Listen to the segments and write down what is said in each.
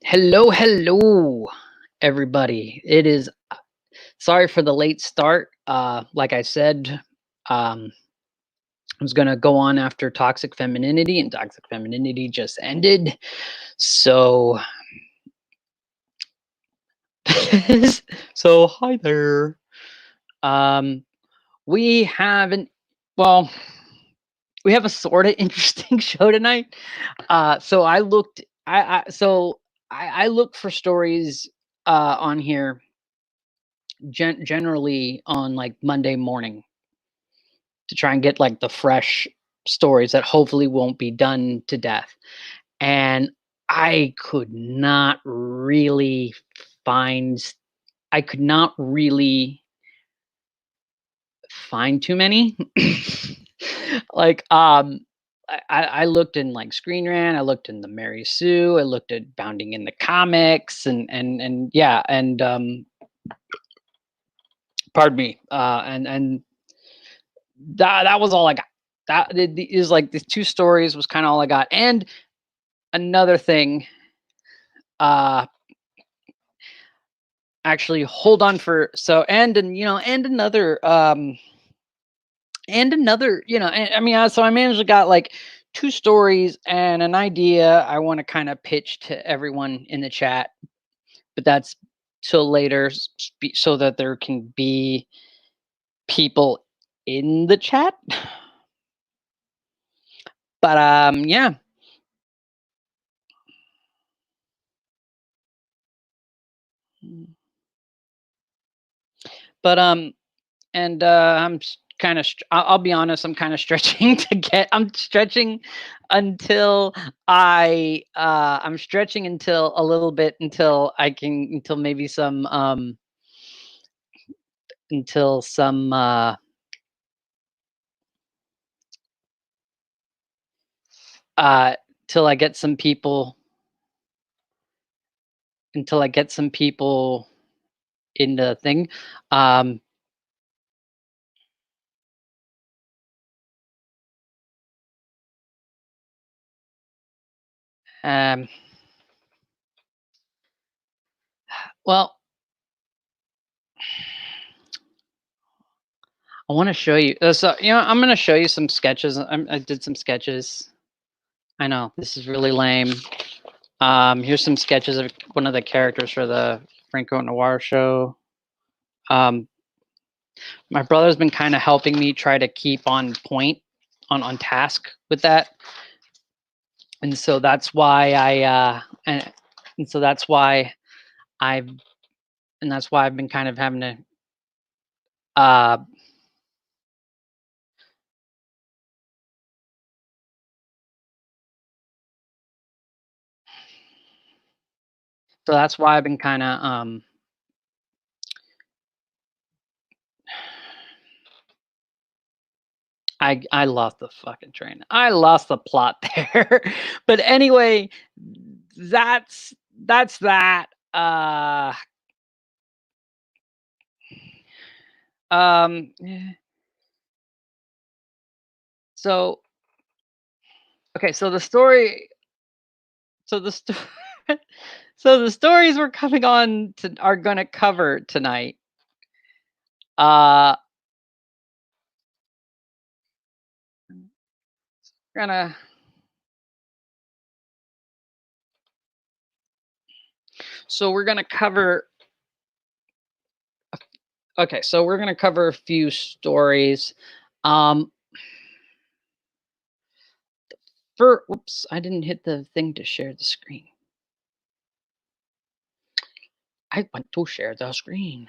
Hello, everybody. It is sorry for the late start. Like I said, I was gonna go on after toxic femininity, and toxic femininity just ended. So, so hi there. Um, we have an well, we have a sort of interesting show tonight. So I looked. I look for stories on here generally on like Monday morning to try and get like the fresh stories that hopefully won't be done to death. And I could not really find I could not really find too many. like I looked in like Screen Rant, I looked in the Mary Sue, I looked at Bounding in the Comics and yeah, and pardon me. And that was all I got. That is like the two stories was kind of all I got. And another thing, uh, actually, hold on for so and you know and another I mean so I managed to got like two stories and an idea I want to kind of pitch to everyone in the chat, but that's till later so that there can be people in the chat. But yeah. But and I'm kind of I'll be honest, I'm kind of stretching to get I'm stretching until I'm stretching until a little bit until I can until maybe some until some uh till I get some people until I get some people in the thing. Um um well, I want to show you. So I'm going to show you some sketches. I did some sketches. I know this is really lame. Here's some sketches of one of the characters for the Franco Noir show. My brother's been kind of helping me try to keep on point, on task with that, and so that's why and so that's why I've and that's why I've been kind of having to uh so that's why I've been kind of I lost the fucking train. I lost the plot there. But anyway, that's that. Yeah. So okay, so the story so the sto- so the stories we're coming on to are gonna cover tonight. Uh gonna so we're gonna cover okay, so we're gonna cover a few stories. Um for whoops, I didn't hit the thing to share the screen. I want to share the screen.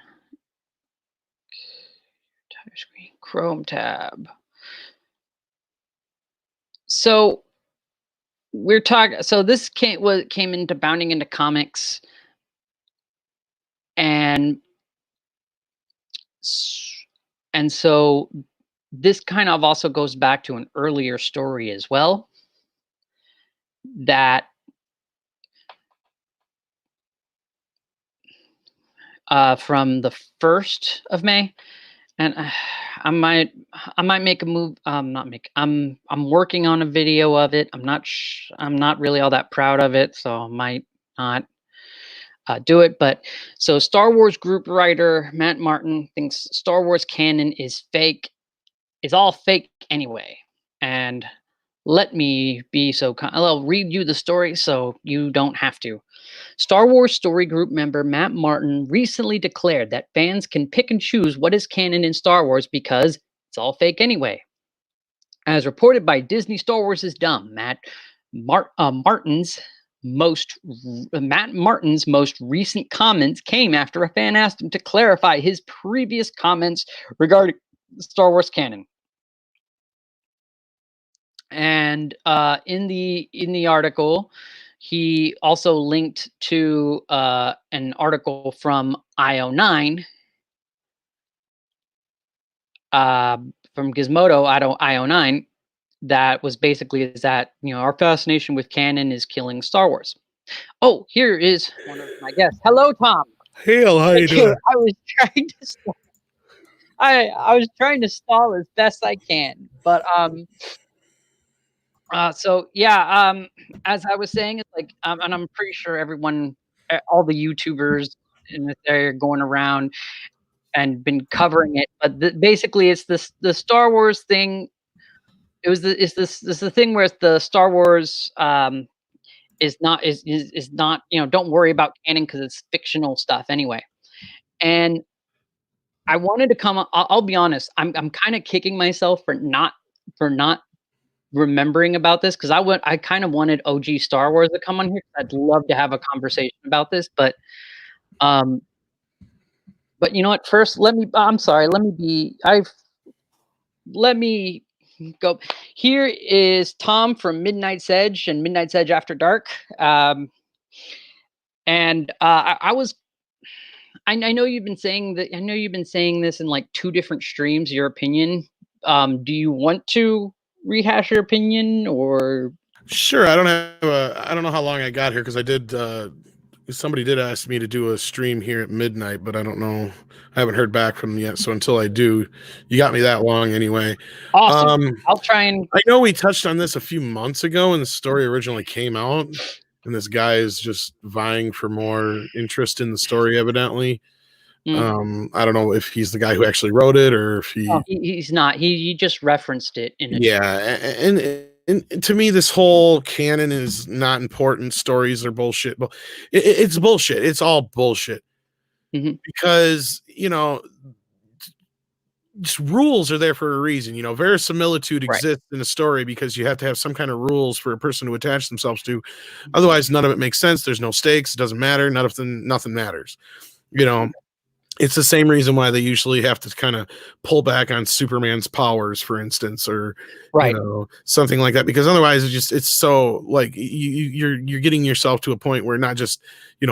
Entire screen. Chrome tab. So we're talking. So this came into Bounding into Comics, and and so this kind of also goes back to an earlier story as well. That from the 1st of May, and I might make a move. Not make. I'm working on a video of it. I'm not really all that proud of it, so I might not do it. But so Star Wars group writer Matt Martin thinks Star Wars canon is fake, is all fake anyway. And let me be so I'll read you the story so you don't have to. Star Wars Story Group member Matt Martin recently declared that fans can pick and choose what is canon in Star Wars because it's all fake anyway. As reported by Disney, Star Wars is dumb. Most Matt Martin's most recent comments came after a fan asked him to clarify his previous comments regarding Star Wars canon. And in the article, he also linked to an article from IO9, from Gizmodo IO9, that was basically is that our fascination with canon is killing Star Wars. Oh, here is one of my guests. Hello, Tom. Hail, how you doing? I was trying to stall. I was trying to stall as best I can, but so yeah, as I was saying, it's like, and I'm pretty sure everyone, all the YouTubers in this area are going around and been covering it, but basically, it's the Star Wars thing. It's this the thing where the Star Wars is not, don't worry about canon because it's fictional stuff anyway. And I wanted to come. I'll be honest. I'm kind of kicking myself for not remembering about this because I kind of wanted OG Star Wars to come on here. I'd love to have a conversation about this, um, but you know what? First, I'm sorry. Let me go. Here is Tom from Midnight's Edge and Midnight's Edge After Dark. And I was. I know you've been saying that. I know you've been saying this in like 2 different streams. Your opinion. Do you want to rehash your opinion or? Sure. I don't know how long I got here because I did. Somebody did ask me to do a stream here at midnight, but I don't know. I haven't heard back from them yet. So until I do, you got me that long anyway. Awesome. I'll try and. I know we touched on this a few months ago when the story originally came out, and this guy is just vying for more interest in the story, evidently. I don't know if he's the guy who actually wrote it or if he's not. He just referenced it in a and to me, this whole canon is not important. Stories are bullshit. But it's bullshit. It's all bullshit. Because just rules are there for a reason. Verisimilitude exists in a story because you have to have some kind of rules for a person to attach themselves to. Otherwise, none of it makes sense. There's no stakes. It doesn't matter. Nothing matters. It's the same reason why they usually have to kind of pull back on Superman's powers, for instance, or something like that, because otherwise it's so like you're getting yourself to a point where not just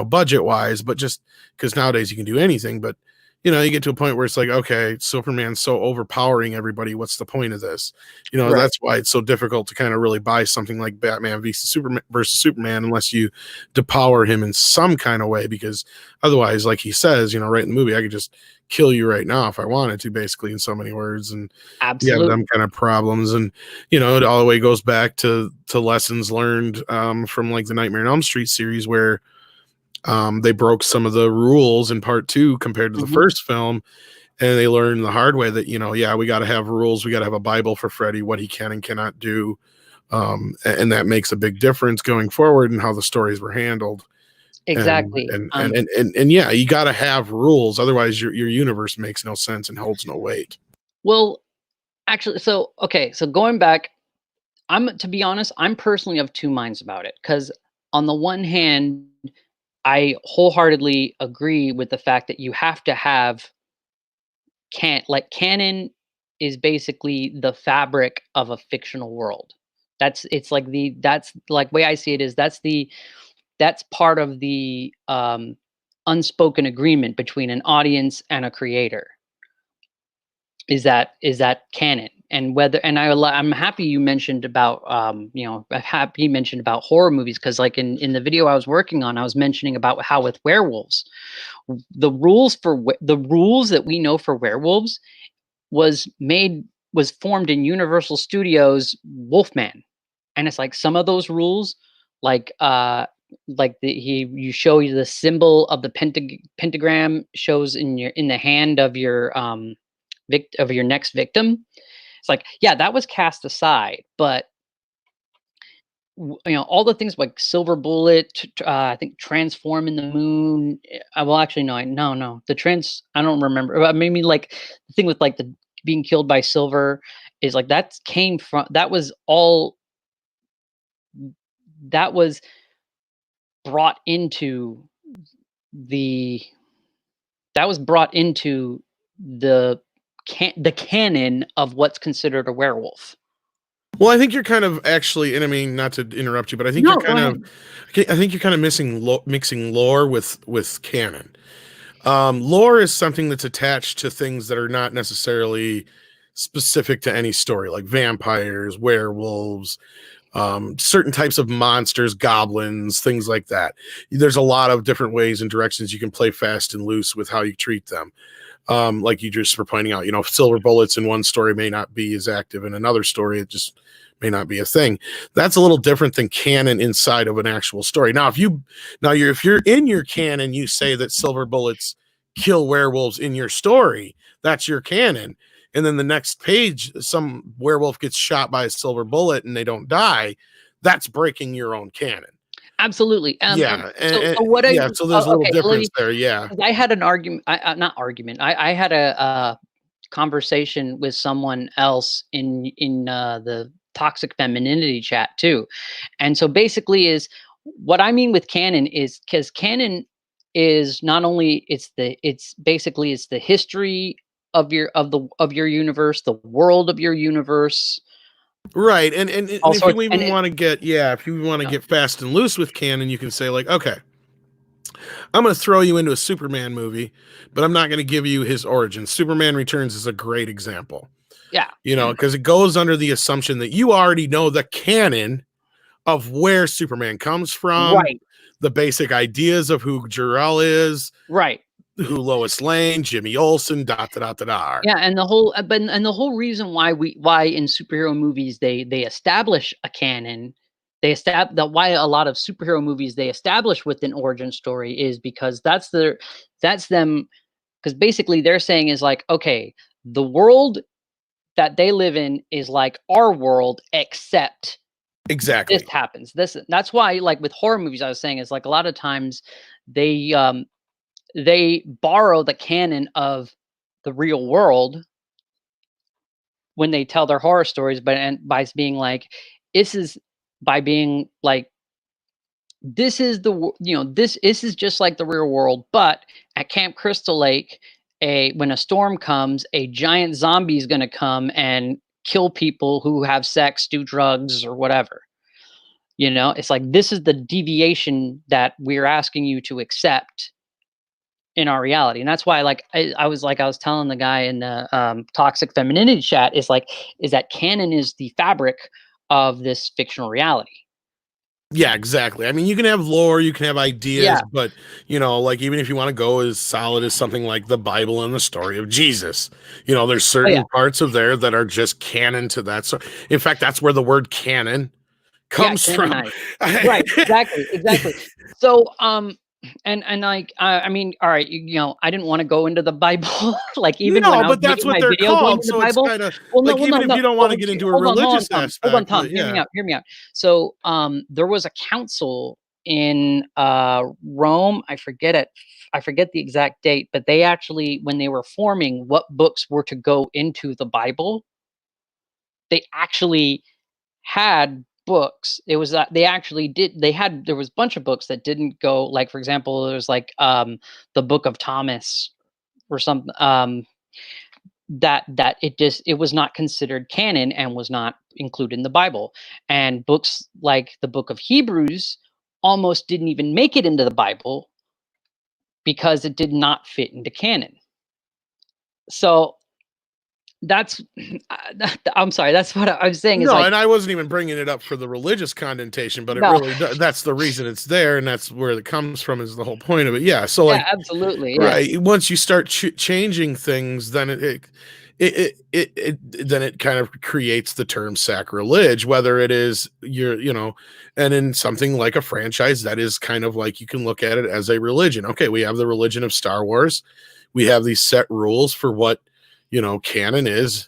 budget wise, but just because nowadays you can do anything, but you get to a point where it's like, okay, Superman's so overpowering everybody. What's the point of this? That's why it's so difficult to kind of really buy something like Batman versus Superman unless you depower him in some kind of way, because otherwise, like he says, right in the movie, I could just kill you right now if I wanted to, basically, in so many words. And you have them kind of problems. And, it all the way goes back to lessons learned from like the Nightmare on Elm Street series where they broke some of the rules in part 2 compared to the first film, and they learned the hard way that we got to have rules. We got to have a Bible for Freddy, what he can and cannot do, and that makes a big difference going forward in how the stories were handled. Exactly. And yeah, you got to have rules, otherwise your universe makes no sense and holds no weight. Well, actually, so going back, to be honest, I'm personally of 2 minds about it, because on the one hand, I wholeheartely agree with the fact that you have to have canon is basically the fabric of a fictional world. That's way I see it is that's part of the unspoken agreement between an audience and a creator. Is that canon? And I'm happy you mentioned about you mentioned about horror movies, because like in the video I was working on, I was mentioning about how with werewolves, the rules that we know for werewolves was formed in Universal Studios Wolfman, and it's like some of those rules, like you show you the symbol of the pentagram shows in the hand of your of your next victim. It's like, yeah, that was cast aside, but all the things like silver bullet, I think transform in the moon. Well, actually, no, no, the trans. I don't remember. Maybe like the thing with like the being killed by silver is like that came from that was all that was brought into the that was brought into the the canon of what's considered a werewolf. Well, I think you're kind of actually, and I mean, not to interrupt you, but I think No, you're go kind ahead. of, I think you're kind of mixing lore with canon. Lore is something that's attached to things that are not necessarily specific to any story, like vampires, werewolves, certain types of monsters, goblins, things like that. There's a lot of different ways and directions you can play fast and loose with how you treat them. Like you just were pointing out, silver bullets in one story may not be as active in another story. It just may not be a thing. That's a little different than canon inside of an actual story. Now, if you're in your canon, you say that silver bullets kill werewolves in your story. That's your canon. And then the next page, some werewolf gets shot by a silver bullet and they don't die. That's breaking your own canon. Absolutely. Yeah. So there's a little okay, difference there. Yeah. 'cause I had an argument, not argument. I had a conversation with someone else in the toxic femininity chat too, and so basically, is what I mean with canon is because canon is not only it's basically it's the history of your universe, the world of your universe, Right. And all if you sorts, and even want to get, if you want to get fast and loose with canon, you can say like, okay, I'm going to throw you into a Superman movie, but I'm not going to give you his origin. Superman Returns is a great example, yeah, because it goes under the assumption that you already know the canon of where Superman comes from, right, the basic ideas of who Jor-El is, right. who Lois Lane, Jimmy Olsen, are. Yeah, and the whole and the whole reason why in superhero movies they establish a canon, why a lot of superhero movies they establish with an origin story is because that's them, because basically they're saying is like, okay, the world that they live in is like our world, except Exactly. this happens. That's why, like with horror movies, I was saying is like a lot of times they borrow the canon of the real world when they tell their horror stories, but and by being like, this is by being like, this is this is just like the real world, but at Camp Crystal Lake, when a storm comes, a giant zombie is going to come and kill people who have sex, do drugs, or whatever. It's like this is the deviation that we're asking you to accept in our reality. And that's why, like, I was telling the guy in the toxic femininity chat, is that canon is the fabric of this fictional reality. Yeah, exactly. I mean, you can have lore, you can have ideas, Yeah. but like even if you want to go as solid as something like the Bible and the story of Jesus, there's certain parts of there that are just canon to that. So, in fact, that's where the word canon comes from. Right. Exactly. So, and like, I mean, all right, I didn't want to go into the Bible, like even when I was but that's making what my they're video going called. to the So it's Bible. kind of Well, no, like, well, even no, if no. you don't want to get into a religious aspect, Hold on, Tom. Hear me out. So, there was a council in Rome. I forget the exact date, but they actually, when they were forming what books were to go into the Bible, they actually had books. It was that they actually did. There was a bunch of books that didn't go. Like, for example, there was like the Book of Thomas or something. That it was not considered canon and was not included in the Bible. And books like the Book of Hebrews almost didn't even make it into the Bible because it did not fit into canon. So that's I'm sorry, that's what I was saying, is no, like, and I wasn't even bringing it up for the religious connotation, but it no. really that's the reason it's there, and that's where it comes from, is the whole point of it. Yeah, so Yeah, like, absolutely. Yeah. right, once you start changing things, then then it kind of creates the term sacrilege, whether it is and in something like a franchise, that is kind of like, you can look at it as a religion. Okay, we have the religion of Star Wars. We have these set rules for what, canon is.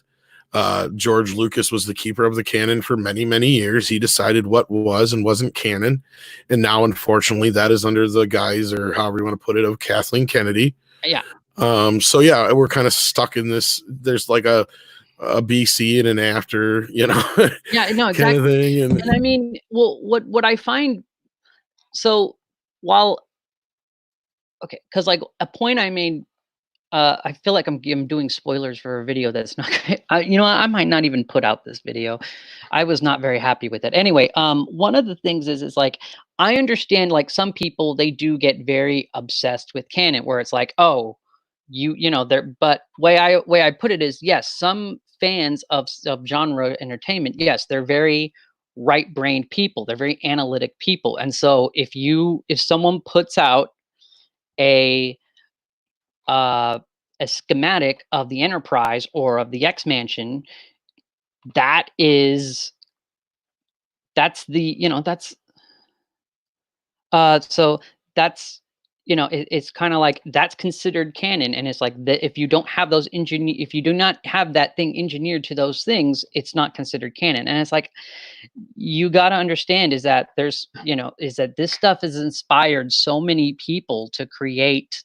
George Lucas was the keeper of the canon for many, many years. He decided what was and wasn't canon. And now, unfortunately, that is under the guise, or however you want to put it, of Kathleen Kennedy. Yeah. So yeah, we're kind of stuck in this. There's like a BC and an after, Yeah, no, exactly. kind of thing. And I mean, well, what I find, so while, okay, because like a point I made, I feel like I'm doing spoilers for a video that's not gonna, I might not even put out this video. I was not very happy with it. Anyway, one of the things is like, I understand, like, some people, they do get very obsessed with canon, where it's like, oh, they're, but way I put it is, yes, some fans of genre entertainment, yes, they're very right-brained people. They're very analytic people. And so if someone puts out a a schematic of the Enterprise or of the X Mansion, that's the, so that's, it's kind of like, that's considered canon. And it's like that, if you don't have those if you do not have that thing engineered to those things, it's not considered canon. And it's like, you got to understand is that is that this stuff has inspired so many people to create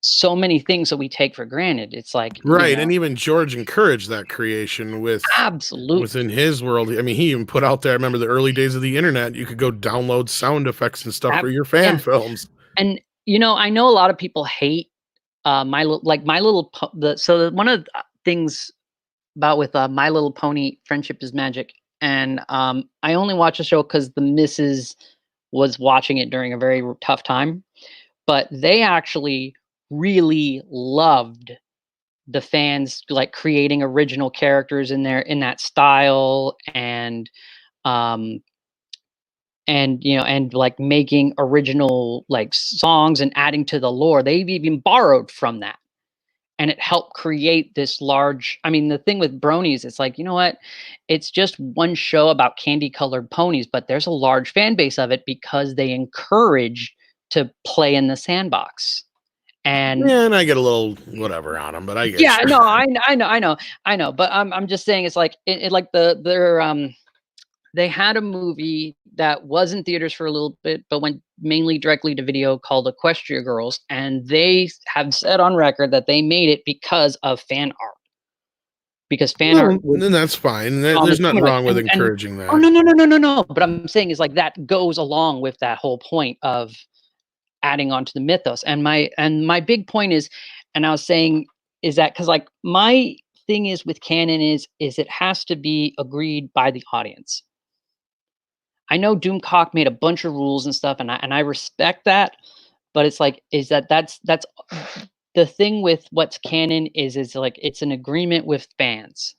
so many things that we take for granted. It's like, right. And even George encouraged that creation absolutely within his world. I mean, he even put out there, I remember the early days of the internet, you could go download sound effects and stuff for your fan films. And I know a lot of people hate one of the things about with My Little Pony, Friendship is Magic, and I only watch the show because the missus was watching it during a very tough time, but they actually really loved the fans like creating original characters in that style, and like making original like songs and adding to the lore. They've even borrowed from that, and it helped create this large, I mean, the thing with Bronies, it's like, you know what, it's just one show about candy colored ponies, but there's a large fan base of it because they encourage to play in the sandbox. And I get a little whatever on them, but I get no, I know. But I'm just saying, it's like like they had a movie that was in theaters for a little bit, but went mainly directly to video, called Equestria Girls, and they have said on record that they made it because of fan art. Because fan art, then that's fine. There's nothing wrong with encouraging that. Oh no. But I'm saying is like that goes along with that whole point of adding on to the mythos. And my big point is, and I was saying, is that because like my thing is with canon is it has to be agreed by the audience. I know Doomcock made a bunch of rules and stuff, and I respect that, but it's like, that's the thing with what's canon is like, it's an agreement with fans.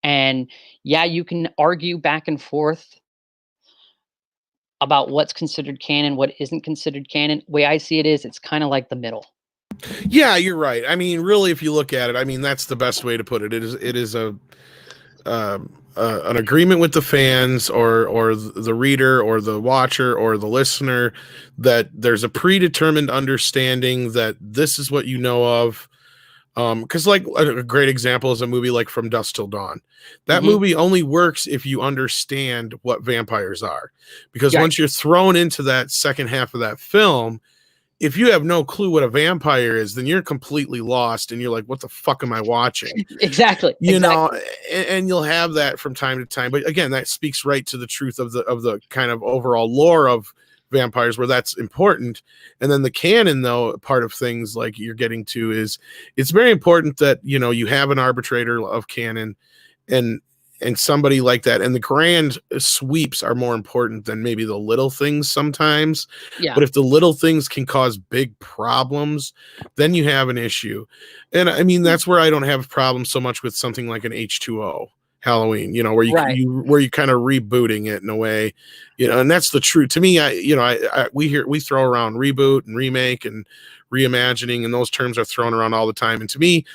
And yeah, you can argue back and forth about what's considered canon, what isn't considered canon. The way I see it is, it's kind of like the middle. Yeah, you're right. I mean, really, if you look at it, I mean, that's the best way to put it. It is an agreement with the fans or the reader or the watcher or the listener, that there's a predetermined understanding that this is what you know of. Because like a great example is a movie like From Dusk Till Dawn. That movie only works if you understand what vampires are, because once you're thrown into that second half of that film, if you have no clue what a vampire is, then you're completely lost, and you're like, what the fuck am I watching? Exactly. You know, and you'll have that from time to time. But again, that speaks right to the truth of the kind of overall lore of vampires, where that's important. And then the canon, though, part of things like you're getting to is, it's very important that, you have an arbitrator of canon and somebody like that. And the grand sweeps are more important than maybe the little things sometimes. Yeah. But if the little things can cause big problems, then you have an issue. And I mean, that's where I don't have problems so much with something like an H2O Halloween, where you kind of rebooting it in a way, and that's the truth to me. We throw around reboot and remake and reimagining, and those terms are thrown around all the time. And to me,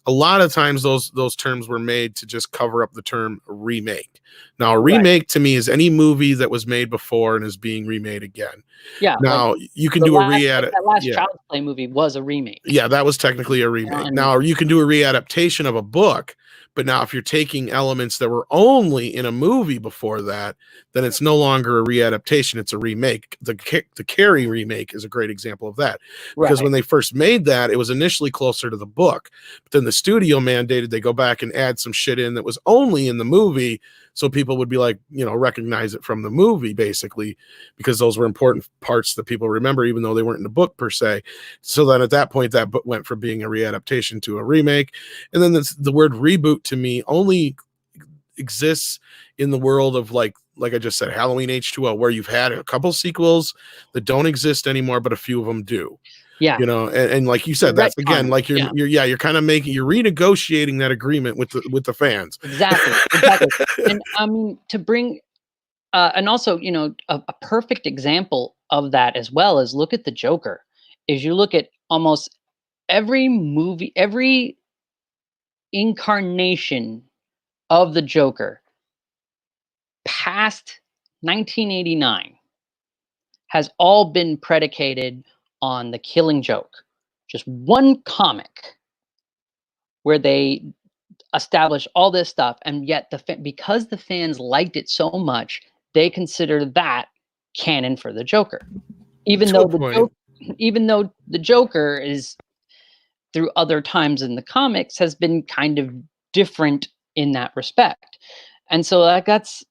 a lot of times those terms were made to just cover up the term remake. Now, a Right. remake to me is any movie that was made before and is being remade again. Yeah, like Now, you can the do a last like re-edit. that last Yeah. Child's Play movie was a remake, Yeah, that was technically a you know, remake. and Now, you can do a readaptation of a book, but now if you're taking elements that were only in a movie before that, then it's no longer a readaptation, it's a remake. The Carrie remake is a great example of that. Because right, when they first made that, it was initially closer to the book, but then the studio mandated they go back and add some shit in that was only in the movie, so people would be like, recognize it from the movie, basically, because those were important parts that people remember, even though they weren't in the book per se. So then at that point, that book went from being a readaptation to a remake. And then the word reboot to me only exists in the world of like I just said, Halloween H2O, where you've had a couple sequels that don't exist anymore, but a few of them do. yeah, And like you you're said, that's again retconning, like yeah, you're kind of you're renegotiating that agreement with the fans. exactly, exactly, and I mean, to bring and also, a perfect example of that as well is look at the Joker. Is you look at almost every movie, every incarnation of the Joker past 1989 has all been predicated on the Killing Joke. Just one comic where they establish all this stuff, and yet because the fans liked it so much, they consider that canon for the Joker. Even To a though the point. joke, even though the Joker is through other times in the comics has been kind of different in that respect, and so that's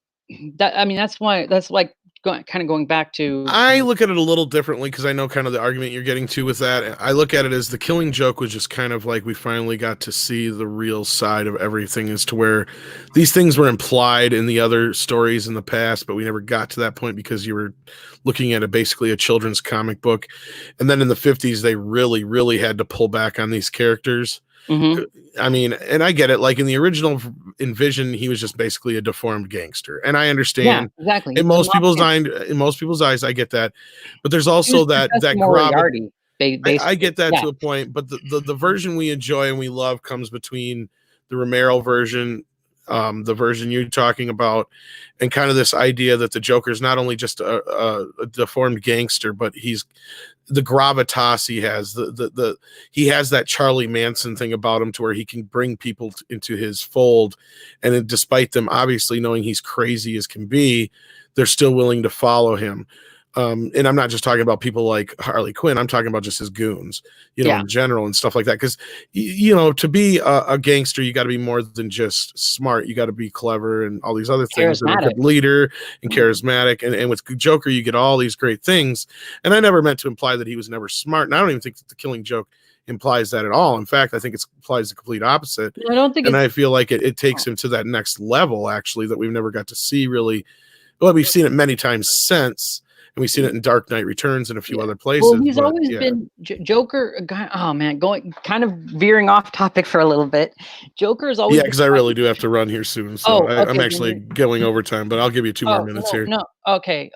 that. I mean, that's like going back to I look at it a little differently because I know kind of the argument you're getting to with that. I look at it as the Killing Joke was just kind of like we finally got to see the real side of everything, as to where these things were implied in the other stories in the past, but we never got to that point because you were looking at basically a children's comic book. And then in the 50s, they really, really had to pull back on these characters. Mhm. I mean, and I get it. Like in the original Envision, he was just basically a deformed gangster, and I Yeah, understand exactly. He in was a most people's mafia. mind, in most people's eyes, I get that. But there's He was also that Professor gravi. Moriarty, I basically. get that Yeah. to a point, but the version we enjoy and we love comes between the Romero version, the version you're talking about, and kind of this idea that the Joker's not only just a deformed gangster, but he's the gravitas he has, he has that Charlie Manson thing about him, to where he can bring people into his fold, and despite them obviously knowing he's crazy as can be, they're still willing to follow him. And I'm not just talking about people like Harley Quinn. I'm talking about just his goons, Yeah. in general and stuff like that. Because, to be a gangster, you got to be more than just smart. You got to be clever and all these other things, and a Charismatic. good leader and charismatic. And with Joker, you get all these great things. And I never meant to imply that he was never smart. And I don't even think that the Killing Joke implies that at all. In fact, I think it implies the complete opposite. I don't think And it's I feel like it takes him to that next level, actually, that we've never got to see really. Well, we've seen it many times since, and we've seen it in Dark Knight Returns and a few yeah. other Well, places. he's But always yeah, been Joker a guy. Oh man, going kind of veering off topic for a little bit. Joker has always yeah, been because I kind really of, do have to run here soon, so oh, I'm okay, actually going overtime. But I'll give you 2 more oh minutes no, here. no, okay.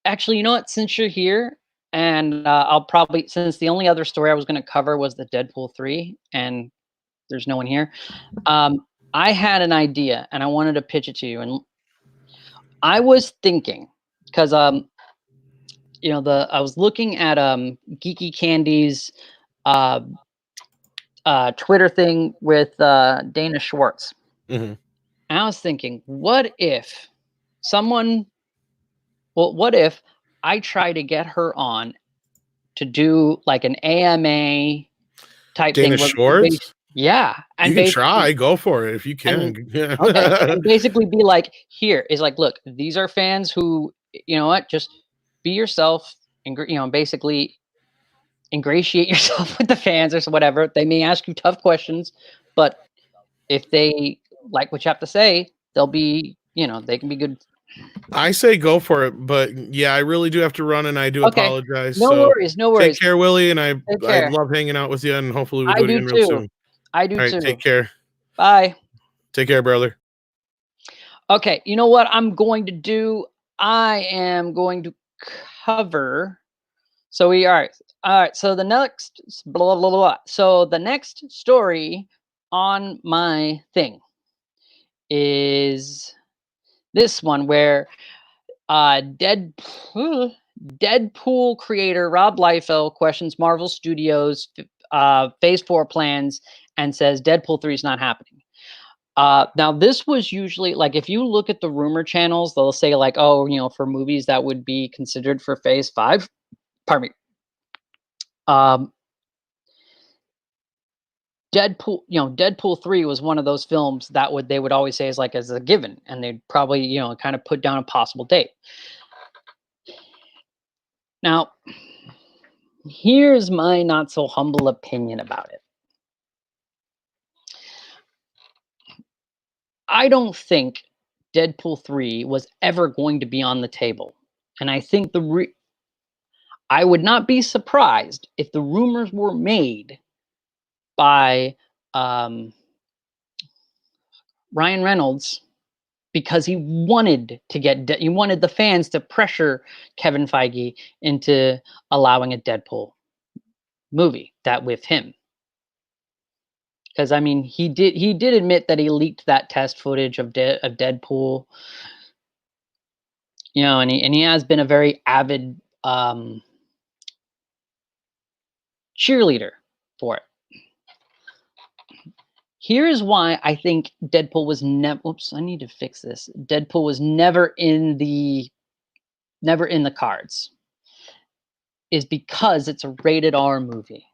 Actually, you know what? Since you're here, and I'll probably, since the only other story I was going to cover was the Deadpool 3, and there's no one here. I had an idea, and I wanted to pitch it to you. And I was thinking, because the I was looking at Geeky Candy's uh, Twitter thing with Dana Schwartz, Hmm. and I was thinking, what if someone? Well, what if I try to get her on to do like an AMA type Dana thing where Schwartz, yeah, you and can basically, try, go for it if you and can. okay, Yeah. and basically be like, here is like, look, these are fans who, you know what, just be yourself, and basically ingratiate yourself with the fans or whatever. They may ask you tough questions, but if they like what you have to say, they'll be, they can be good. I say go for it, but yeah, I really do have to run, and I do Okay, apologize. no So worries, no take worries. care, Willie, and Take I care. love hanging out with you, and hopefully we'll I do it do again real too. soon. I do All right, take too. care. Bye. Take care, brother. Okay, you know what I'm going to do? I am going to cover So we are all right. So the next blah blah blah. So the next story on my thing is this one where Deadpool creator Rob Liefeld questions Marvel Studios Phase 4 plans and says Deadpool 3 is not happening. Now this was usually like if you look at the rumor channels, they'll say like, oh, for movies that would be considered for Phase 5. Pardon me. Deadpool 3 was one of those films that they would always say is like as a given, and they'd probably, kind of put down a possible date. Now, here's my not so humble opinion about it. I don't think Deadpool 3 was ever going to be on the table. And I think I would not be surprised if the rumors were made by Ryan Reynolds because he wanted to he wanted the fans to pressure Kevin Feige into allowing a Deadpool movie that with him. Because I mean, he did admit that he leaked that test footage of Deadpool, and he has been a very avid cheerleader for it. Here's why I think Deadpool was never. Oops, I need to fix this. Deadpool was never in the cards. Is because it's a rated R movie.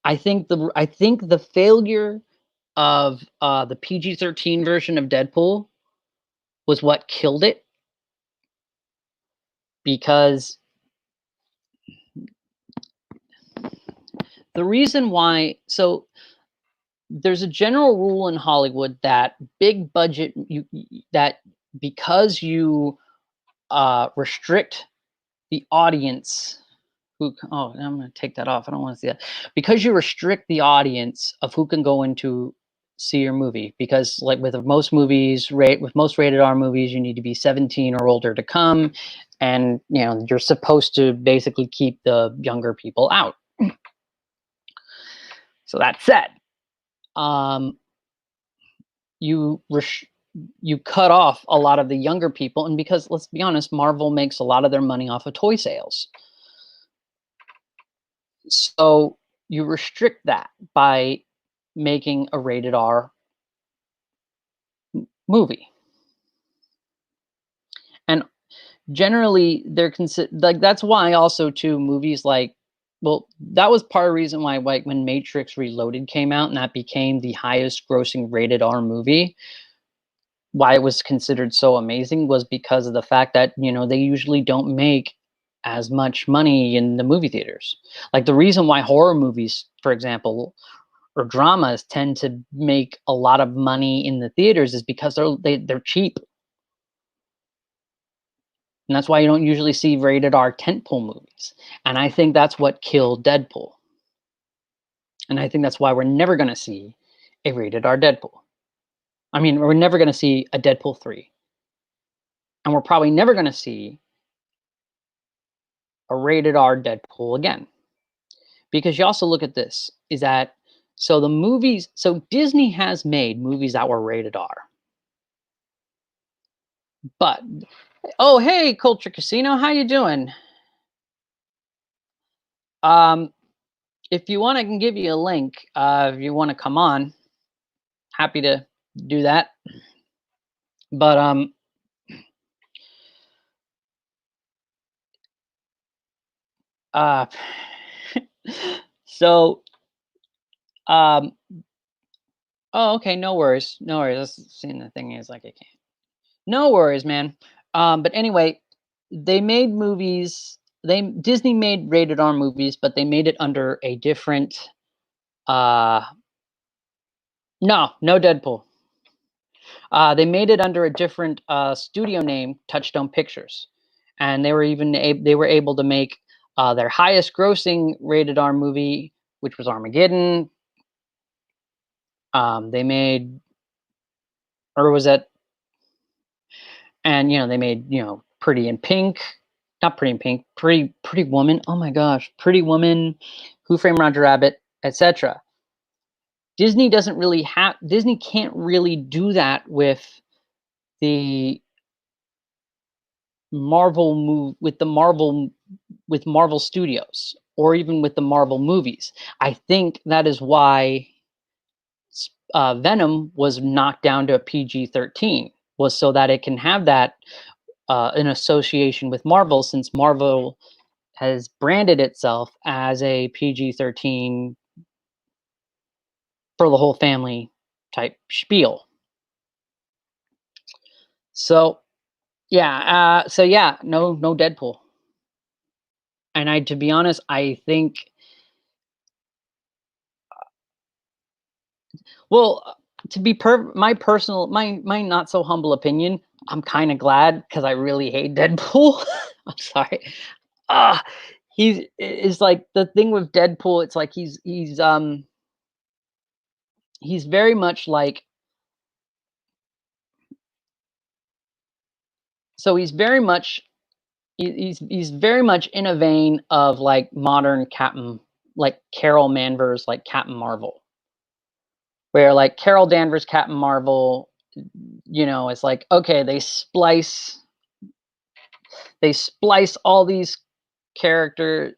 I think the failure of the PG-13 version of Deadpool was what killed it, because the reason why. So there's a general rule in Hollywood that big budget that because you restrict the audience who. Oh, I'm going to take that off. I don't want to see that. Because you restrict the audience of who can go into see your movie, because like with most movies, with most rated R movies, you need to be 17 or older to come, and you're supposed to basically keep the younger people out. So that said, you cut off a lot of the younger people, and because let's be honest, Marvel makes a lot of their money off of toy sales. So you restrict that by making a rated R movie. And generally they're like, that's why also too movies like, well, that was part of the reason why like when Matrix Reloaded came out and that became the highest grossing rated R movie, why it was considered so amazing was because of the fact that, they usually don't make as much money in the movie theaters. Like the reason why horror movies, for example, or dramas tend to make a lot of money in the theaters is because they're cheap. And that's why you don't usually see rated R tentpole movies. And I think that's what killed Deadpool. And I think that's why we're never going to see a rated R Deadpool. I mean, we're never going to see a Deadpool 3. And we're probably never going to see a rated R Deadpool again. Because you also look at this, is that, so Disney has made movies that were rated R. But, oh, hey, Culture Casino, how you doing? If you want, I can give you a link. If you want to come on, happy to do that. But so oh, okay, no worries. That's seeing the thing is like I can't. No worries, man. But anyway, they made movies. Disney made rated R movies, but they made it under a different. No Deadpool. They made it under a different studio name, Touchstone Pictures, and they were able to make their highest grossing rated R movie, which was Armageddon. They made, or was that? And they made Pretty in Pink, not Pretty in Pink, Pretty Woman. Oh my gosh, Pretty Woman, Who Framed Roger Rabbit, etc. Disney can't really do that with the with Marvel Studios or even with the Marvel movies. I think that is why Venom was knocked down to a PG-13, was so that it can have that an association with Marvel, since Marvel has branded itself as a PG-13 for the whole family type spiel. So yeah, no Deadpool. And to be honest, I think, well, to be my personal, my not so humble opinion, I'm kind of glad because I really hate Deadpool. I'm sorry. Ah, it's like the thing with Deadpool. It's like he's very much like, so he's very much he's very much in a vein of like modern Captain, like Carol Danvers, like Captain Marvel, where like Carol Danvers Captain Marvel, it's like, okay, they splice all these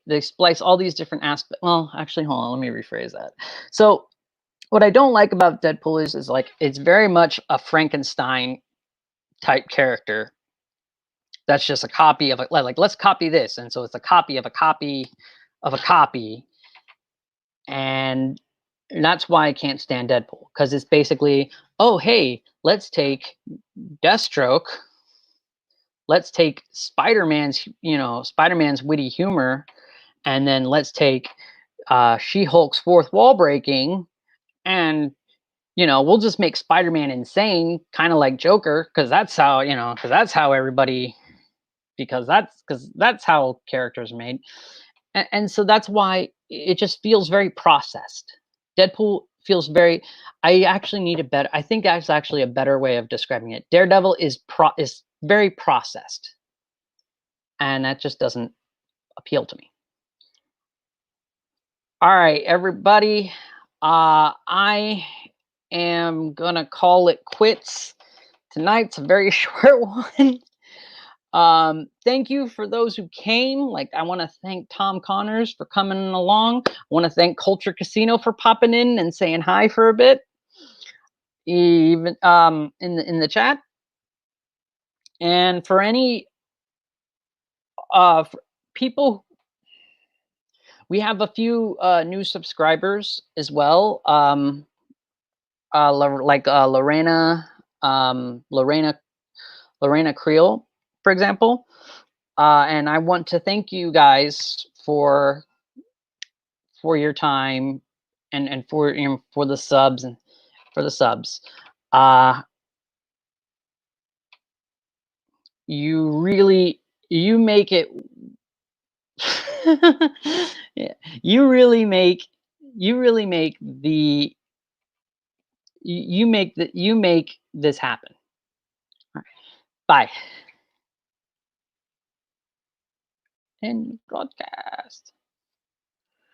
they splice all these different aspects. Well, actually, hold on, let me rephrase that. So what I don't like about Deadpool is like it's very much a Frankenstein type character that's just a copy of like let's copy this, and so it's a copy of a copy of a copy. And that's why I can't stand Deadpool, because it's basically, oh hey, let's take Deathstroke, let's take Spider-Man's witty humor, and then let's take She-Hulk's fourth wall breaking, and we'll just make Spider-Man insane, kind of like Joker, because that's how everybody, because that's how characters are made. And so that's why it just feels very processed. Deadpool feels very. I actually need a better. I think that's actually a better way of describing it. Daredevil is very processed, and that just doesn't appeal to me. All right, everybody. I am gonna call it quits. Tonight's a very short one. Thank you for those who came. Like, I want to thank Tom Connors for coming along. I want to thank Culture Casino for popping in and saying hi for a bit, even in the chat. And for any for people, we have a few new subscribers as well. Lorena, Lorena Creel, for example. And I want to thank you guys for your time, and for for the subs, and for the subs. You make it. Yeah, you really make the you make this happen. All right. Bye. End broadcast.